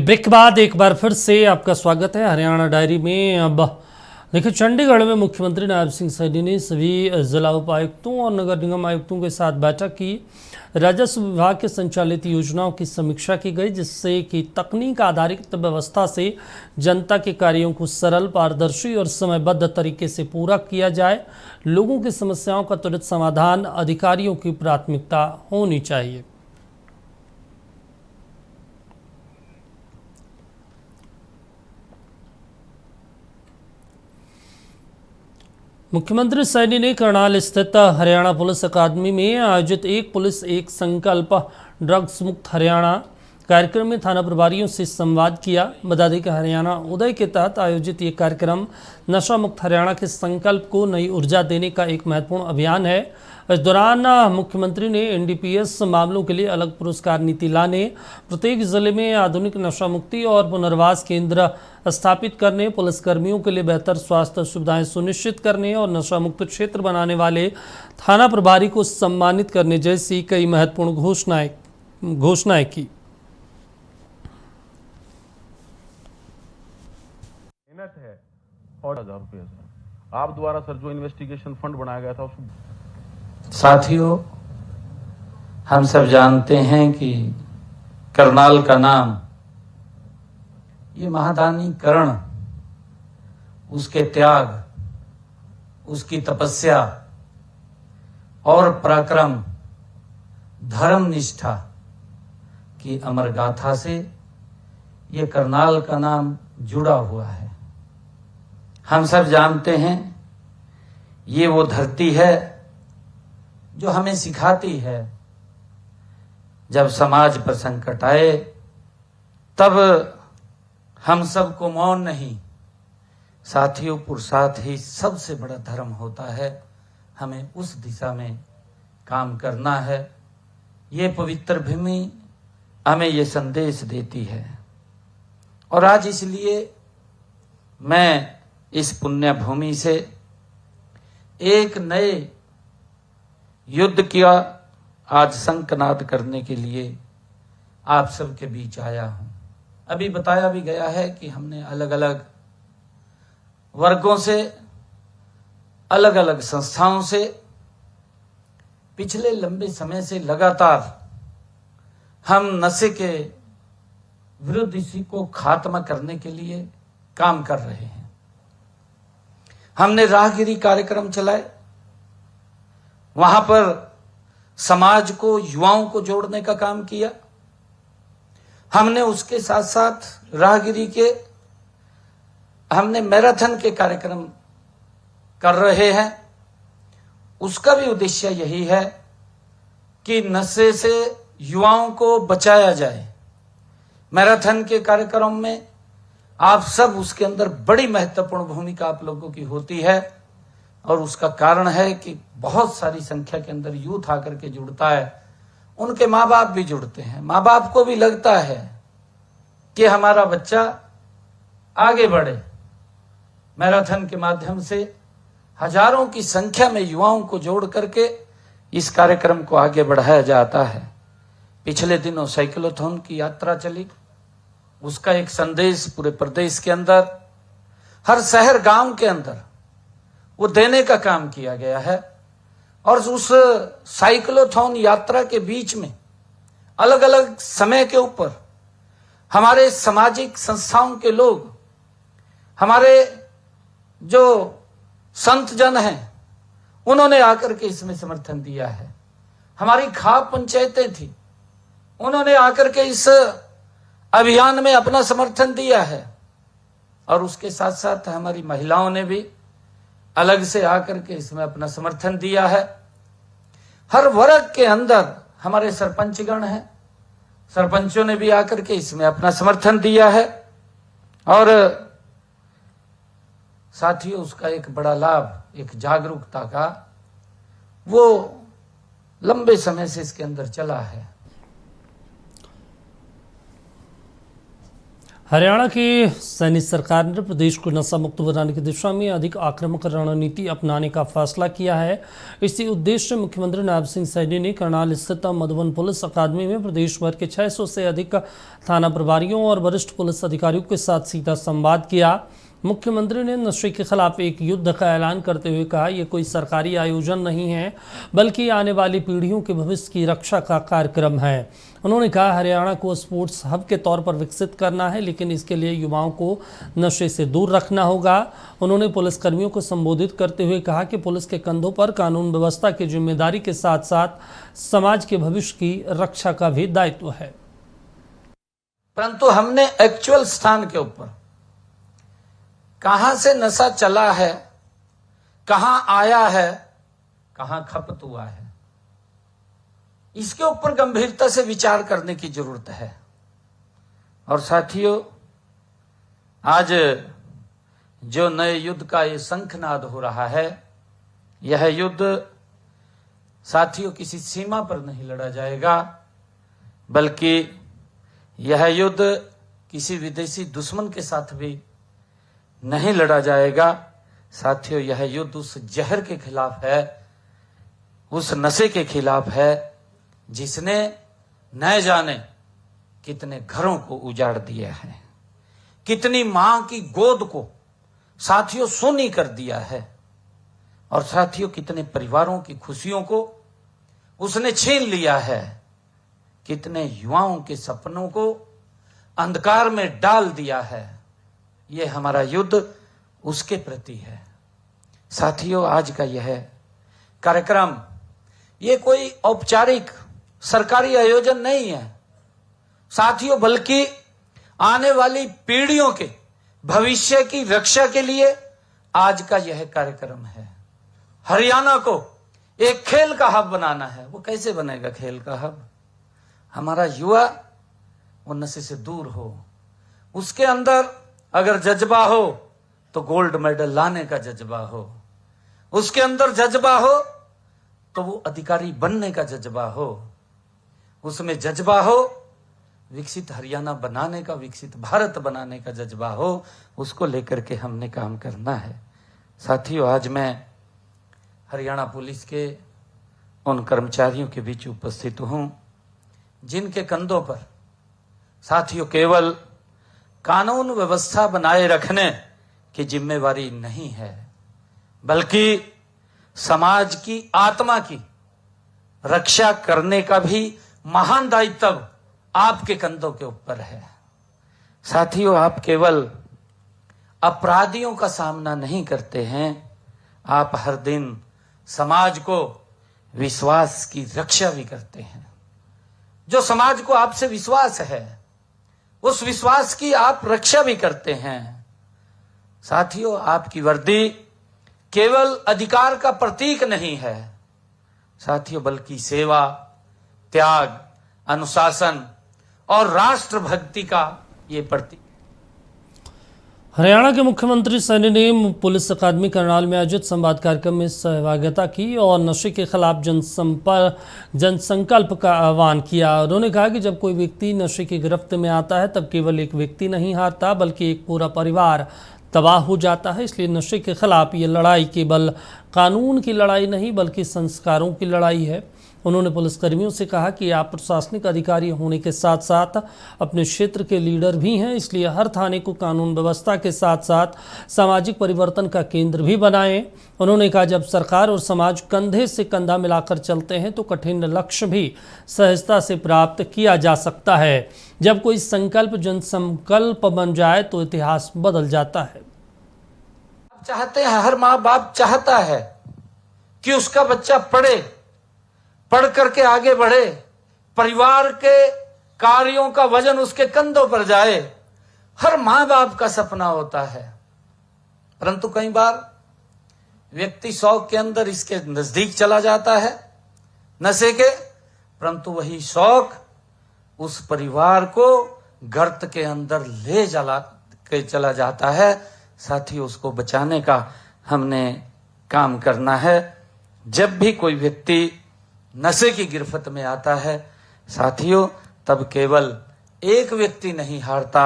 Break के बाद एक बार फिर से आपका स्वागत है हरियाणा डायरी में। अब देखिए, चंडीगढ़ में मुख्यमंत्री नायब सिंह सैनी ने सभी जिला उपायुक्तों और नगर निगम आयुक्तों के साथ बैठक की। राजस्व विभाग के संचालित योजनाओं की समीक्षा की गई, जिससे कि तकनीक आधारित व्यवस्था से जनता के कार्यों को सरल, पारदर्शी और समयबद्ध तरीके से पूरा किया जाए। लोगों की समस्याओं का त्वरित समाधान अधिकारियों की प्राथमिकता होनी चाहिए। मुख्यमंत्री सैनी ने करनाल स्थित हरियाणा पुलिस अकादमी में आयोजित एक पुलिस एक संकल्प ड्रग्स मुक्त हरियाणा कार्यक्रम में थाना प्रभारियों से संवाद किया। बता दें कि हरियाणा उदय के तहत आयोजित ये कार्यक्रम नशा मुक्त हरियाणा के संकल्प को नई ऊर्जा देने का एक महत्वपूर्ण अभियान है। इस दौरान मुख्यमंत्री ने एनडीपीएस मामलों के लिए अलग पुरस्कार नीति लाने, प्रत्येक जिले में आधुनिक नशा मुक्ति और पुनर्वास केंद्र स्थापित करने, पुलिसकर्मियों के लिए बेहतर स्वास्थ्य सुविधाएं सुनिश्चित करने और नशा मुक्त क्षेत्र बनाने वाले थाना प्रभारी को सम्मानित करने जैसी कई महत्वपूर्ण घोषणाएं की। है और 1000 रुपये आप द्वारा सर जो इन्वेस्टिगेशन फंड बनाया गया था उसको। साथियों, हम सब जानते हैं कि करनाल का नाम, ये महादानी कर्ण, उसके त्याग, उसकी तपस्या और पराक्रम, धर्म निष्ठा की अमर गाथा से ये करनाल का नाम जुड़ा हुआ है। हम सब जानते हैं ये वो धरती है जो हमें सिखाती है जब समाज पर संकट आए तब हम सबको मौन नहीं, साथियों पुरुषार्थ ही सबसे बड़ा धर्म होता है। हमें उस दिशा में काम करना है। ये पवित्र भूमि हमें ये संदेश देती है और आज इसलिए मैं इस पुण्य भूमि से एक नए युद्ध किया आज शंखनाद करने के लिए आप सबके बीच आया हूं। अभी बताया भी गया है कि हमने अलग अलग वर्गों से, अलग अलग संस्थाओं से पिछले लंबे समय से लगातार हम नशे के विरुद्ध इसी को खात्मा करने के लिए काम कर रहे हैं। हमने राहगिरी कार्यक्रम चलाए, वहां पर समाज को, युवाओं को जोड़ने का काम किया। हमने उसके साथ साथ राहगिरी के हमने मैराथन के कार्यक्रम कर रहे हैं। उसका भी उद्देश्य यही है कि नशे से युवाओं को बचाया जाए। मैराथन के कार्यक्रम में आप सब, उसके अंदर बड़ी महत्वपूर्ण भूमिका आप लोगों की होती है और उसका कारण है कि बहुत सारी संख्या के अंदर यूथ आकर के जुड़ता है। उनके माँ बाप भी जुड़ते हैं। माँ बाप को भी लगता है कि हमारा बच्चा आगे बढ़े। मैराथन के माध्यम से हजारों की संख्या में युवाओं को जोड़ करके इस कार्यक्रम को आगे बढ़ाया जाता है। पिछले दिनों साइक्लोथॉन की यात्रा चली, उसका एक संदेश पूरे प्रदेश के अंदर, हर शहर गांव के अंदर वो देने का काम किया गया है। और उस साइक्लोथॉन यात्रा के बीच में अलग अलग समय के ऊपर हमारे सामाजिक संस्थाओं के लोग, हमारे जो संत जन हैं, उन्होंने आकर के इसमें समर्थन दिया है। हमारी खाप पंचायतें थी, उन्होंने आकर के इस अभियान में अपना समर्थन दिया है। और उसके साथ साथ हमारी महिलाओं ने भी अलग से आकर के इसमें अपना समर्थन दिया है। हर वर्ग के अंदर हमारे सरपंचगण हैं, सरपंचों ने भी आकर के इसमें अपना समर्थन दिया है। और साथियों, उसका एक बड़ा लाभ, एक जागरूकता का, वो लंबे समय से इसके अंदर चला है। हरियाणा की सैनी सरकार ने प्रदेश को नशा मुक्त बनाने की दिशा में अधिक आक्रामक रणनीति अपनाने का फैसला किया है। इसी उद्देश्य से मुख्यमंत्री नायब सिंह सैनी ने करनाल स्थित मधुबन पुलिस अकादमी में प्रदेश भर के 600 से अधिक थाना प्रभारियों और वरिष्ठ पुलिस अधिकारियों के साथ सीधा संवाद किया। मुख्यमंत्री ने नशे के खिलाफ एक युद्ध का ऐलान करते हुए कहा, यह कोई सरकारी आयोजन नहीं है बल्कि आने वाली पीढ़ियों के भविष्य की रक्षा का कार्यक्रम है। उन्होंने कहा, हरियाणा को स्पोर्ट्स हब के तौर पर विकसित करना है, लेकिन इसके लिए युवाओं को नशे से दूर रखना होगा। उन्होंने पुलिसकर्मियों को संबोधित करते हुए कहा कि पुलिस के कंधों पर कानून व्यवस्था की जिम्मेदारी के साथ साथ समाज के भविष्य की रक्षा का भी दायित्व है। परंतु हमने एक्चुअल स्थान के ऊपर कहां से नशा चला है, कहां आया है, कहां खपत हुआ है, इसके ऊपर गंभीरता से विचार करने की जरूरत है। और साथियों, आज जो नए युद्ध का ये शंखनाद हो रहा है, यह युद्ध साथियों किसी सीमा पर नहीं लड़ा जाएगा, बल्कि यह युद्ध किसी विदेशी दुश्मन के साथ भी नहीं लड़ा जाएगा। साथियों, यह युद्ध उस जहर के खिलाफ है, उस नशे के खिलाफ है जिसने न जाने कितने घरों को उजाड़ दिया है, कितनी मां की गोद को साथियों सोनी कर दिया है, और साथियों कितने परिवारों की खुशियों को उसने छीन लिया है, कितने युवाओं के सपनों को अंधकार में डाल दिया है। ये हमारा युद्ध उसके प्रति है। साथियों, आज का यह कार्यक्रम ये कोई औपचारिक सरकारी आयोजन नहीं है साथियों, बल्कि आने वाली पीढ़ियों के भविष्य की रक्षा के लिए आज का यह कार्यक्रम है। हरियाणा को एक खेल का हब बनाना है। वो कैसे बनेगा खेल का हब? हमारा युवा वो नशे से दूर हो, उसके अंदर अगर जज्बा हो तो गोल्ड मेडल लाने का जज्बा हो, उसके अंदर जज्बा हो तो वो अधिकारी बनने का जज्बा हो, उसमें जज्बा हो विकसित हरियाणा बनाने का, विकसित भारत बनाने का जज्बा हो, उसको लेकर के हमने काम करना है। साथियों, आज मैं हरियाणा पुलिस के उन कर्मचारियों के बीच उपस्थित हूं जिनके कंधों पर साथियों केवल कानून व्यवस्था बनाए रखने की जिम्मेवारी नहीं है, बल्कि समाज की आत्मा की रक्षा करने का भी महान दायित्व आपके कंधों के ऊपर है। साथियों, आप केवल अपराधियों का सामना नहीं करते हैं, आप हर दिन समाज को विश्वास की रक्षा भी करते हैं। जो समाज को आपसे विश्वास है, उस विश्वास की आप रक्षा भी करते हैं। साथियों, आपकी वर्दी केवल अधिकार का प्रतीक नहीं है साथियों, बल्कि सेवा, त्याग, अनुशासन और राष्ट्रभक्ति का ये प्रतीक। हरियाणा के मुख्यमंत्री सैनी ने पुलिस अकादमी करनाल में आयोजित संवाद कार्यक्रम में सहभागिता की और नशे के खिलाफ जनसंकल्प का आह्वान किया। उन्होंने कहा कि जब कोई व्यक्ति नशे की गिरफ्त में आता है तब केवल एक व्यक्ति नहीं हारता, बल्कि एक पूरा परिवार तबाह हो जाता है। इसलिए नशे के खिलाफ ये लड़ाई केवल कानून की लड़ाई नहीं बल्कि संस्कारों की लड़ाई है। उन्होंने पुलिसकर्मियों से कहा कि आप प्रशासनिक अधिकारी होने के साथ साथ अपने क्षेत्र के लीडर भी हैं, इसलिए हर थाने को कानून व्यवस्था के साथ साथ सामाजिक परिवर्तन का केंद्र भी बनाएं। उन्होंने कहा, जब सरकार और समाज कंधे से कंधा मिलाकर चलते हैं तो कठिन लक्ष्य भी सहजता से प्राप्त किया जा सकता है। जब कोई संकल्प जनसंकल्प बन जाए तो इतिहास बदल जाता है। चाहते हैं, हर माँ बाप चाहता है कि उसका बच्चा पढ़ करके आगे बढ़े, परिवार के कार्यों का वजन उसके कंधों पर जाए। हर मां बाप का सपना होता है, परंतु कई बार व्यक्ति शौक के अंदर इसके नजदीक चला जाता है नशे के, परंतु वही शौक उस परिवार को गर्त के अंदर ले चला जाता है। साथियों, उसको बचाने का हमने काम करना है। जब भी कोई व्यक्ति नशे की गिरफ्त में आता है साथियों, तब केवल एक व्यक्ति नहीं हारता,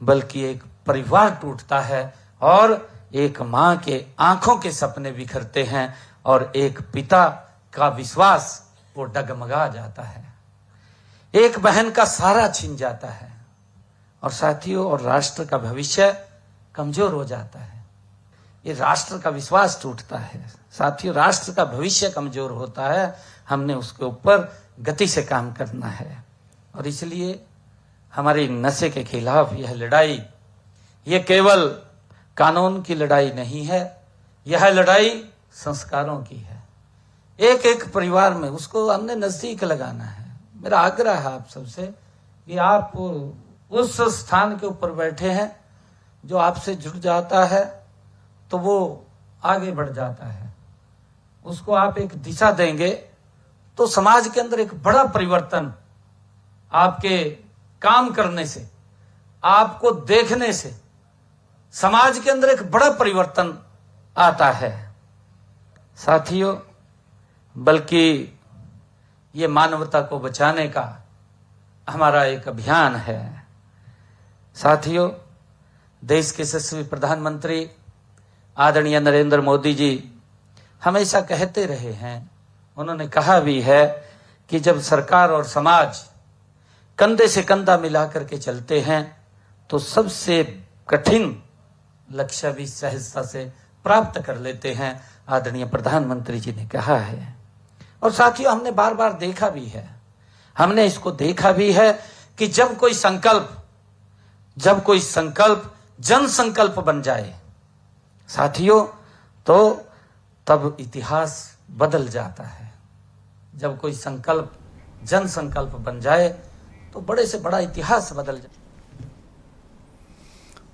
बल्कि एक परिवार टूटता है और एक मां के आंखों के सपने बिखरते हैं और एक पिता का विश्वास वो डगमगा जाता है, एक बहन का सहारा छिन जाता है और साथियों और राष्ट्र का भविष्य कमजोर हो जाता है। ये राष्ट्र का विश्वास टूटता है साथियों, राष्ट्र का भविष्य कमजोर होता है। हमने उसके ऊपर गति से काम करना है और इसलिए हमारी नशे के खिलाफ यह लड़ाई, ये केवल कानून की लड़ाई नहीं है, यह लड़ाई संस्कारों की है। एक एक परिवार में उसको हमने नजदीक लगाना है। मेरा आग्रह है आप सबसे कि आप उस स्थान के ऊपर बैठे हैं जो आपसे जुड़ जाता है तो वो आगे बढ़ जाता है, उसको आप एक दिशा देंगे तो समाज के अंदर एक बड़ा परिवर्तन आपके काम करने से, आपको देखने से समाज के अंदर एक बड़ा परिवर्तन आता है साथियों। बल्कि ये मानवता को बचाने का हमारा एक अभियान है साथियों। देश के यशस्वी प्रधानमंत्री आदरणीय नरेंद्र मोदी जी हमेशा कहते रहे हैं, उन्होंने कहा भी है कि जब सरकार और समाज कंधे से कंधा मिला करके चलते हैं तो सबसे कठिन लक्ष्य भी सहजता से प्राप्त कर लेते हैं, आदरणीय प्रधानमंत्री जी ने कहा है। और साथियों हमने बार बार देखा भी है, हमने इसको देखा भी है कि जब कोई संकल्प जन संकल्प बन जाए साथियों तो तब इतिहास बदल जाता है। जब कोई संकल्प जन संकल्प बन जाए तो बड़े से बड़ा इतिहास बदल जाए।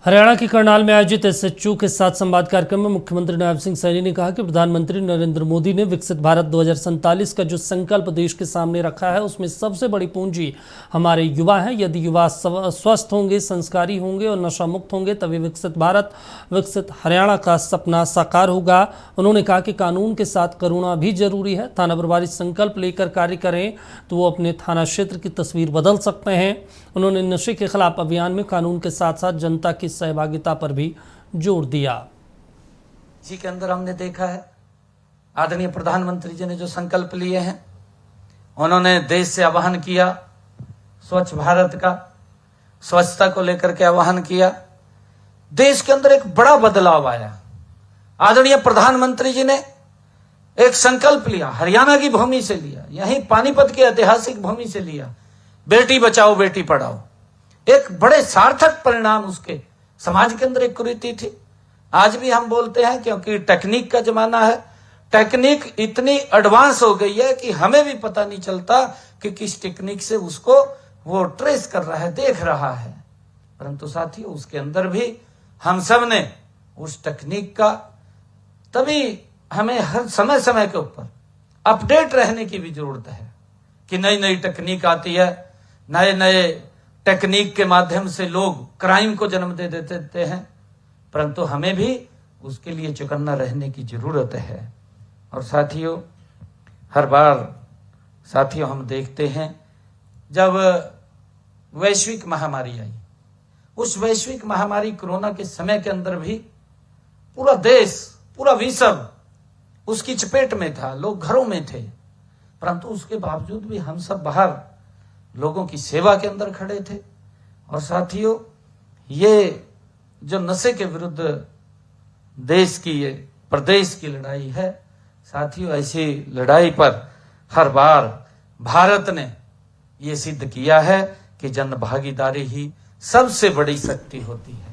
हरियाणा के करनाल में आयोजित एसएचओ के साथ संवाद कार्यक्रम में मुख्यमंत्री नायब सिंह सैनी ने कहा कि प्रधानमंत्री नरेंद्र मोदी ने विकसित भारत 2047 का जो संकल्प देश के सामने रखा है उसमें सबसे बड़ी पूंजी हमारे युवा हैं। यदि युवा स्वस्थ होंगे, संस्कारी होंगे और नशा मुक्त होंगे तभी विकसित भारत, विकसित हरियाणा का सपना साकार होगा। उन्होंने कहा कि कानून के साथ करुणा भी जरूरी है। थाना प्रभारी संकल्प लेकर कार्य करें तो वो अपने थाना क्षेत्र की तस्वीर बदल सकते हैं। उन्होंने नशे के खिलाफ अभियान में कानून के साथ साथ जनता की सहभागिता पर भी जोर दिया। इसी के अंदर हमने देखा है आदरणीय प्रधानमंत्री जी ने जो संकल्प लिए हैं, उन्होंने देश से आह्वान किया स्वच्छ भारत का, स्वच्छता को लेकर के आह्वान किया। देश के अंदर एक बड़ा बदलाव आया। आदरणीय प्रधानमंत्री जी ने एक संकल्प लिया, हरियाणा की भूमि से लिया, यहीं पानीपत की ऐतिहासिक भूमि से लिया, बेटी बचाओ बेटी पढ़ाओ। एक बड़े सार्थक परिणाम उसके समाज के अंदर एक कुरीति थी। आज भी हम बोलते हैं क्योंकि टेक्निक का जमाना है, टेक्निक इतनी एडवांस हो गई है कि हमें भी पता नहीं चलता कि किस टेक्निक से उसको वो ट्रेस कर रहा है, देख रहा है। परंतु साथियों उसके अंदर भी हम सब ने उस टेक्निक का, तभी हमें हर समय समय के ऊपर अपडेट रहने की भी जरूरत है कि नई नई टेक्निक आती है, नए नए टेक्निक के माध्यम से लोग क्राइम को जन्म दे देते हैं, परंतु हमें भी उसके लिए चौकन्ना रहने की जरूरत है। और साथियों हर बार साथियों हम देखते हैं जब वैश्विक महामारी आई, उस वैश्विक महामारी कोरोना के समय के अंदर भी पूरा देश, पूरा विश्व उसकी चपेट में था, लोग घरों में थे, परंतु उसके बावजूद भी हम सब बाहर लोगों की सेवा के अंदर खड़े थे। और साथियों ये जो नशे के विरुद्ध देश की, ये प्रदेश की लड़ाई है साथियों, ऐसी लड़ाई पर हर बार भारत ने ये सिद्ध किया है कि जन भागीदारी ही सबसे बड़ी शक्ति होती है।